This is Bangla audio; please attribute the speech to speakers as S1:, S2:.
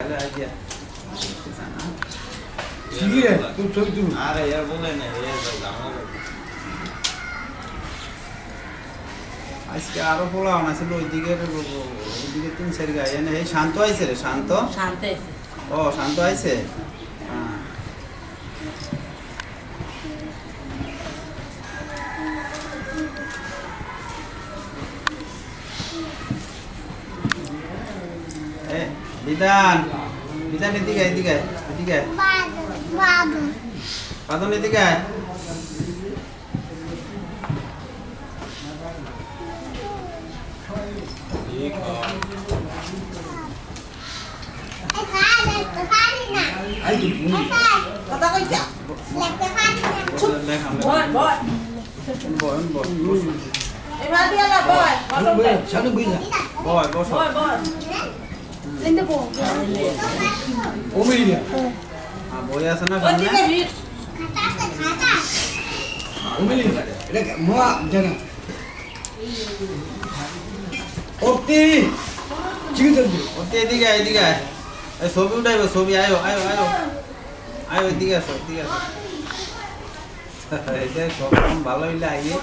S1: अरे यार बोले ना ये আজকে আরো পোলাও না ছিল ওইদিকে 3-4 গায়ে এনে এই শান্ত আইছে রে শান্ত
S2: আইছে
S1: ও শান্ত আইছে বিধান বিধান এদিকে এদিকে এদিকে বাদন এদিকে বই আছে না এদিকে এদিকে ছবি উঠাইব ছবি আয়ো আয়ো আয়ো আয়ো এদিকে আসো এদিকে আসো সব ভালো হইলে আইয়ে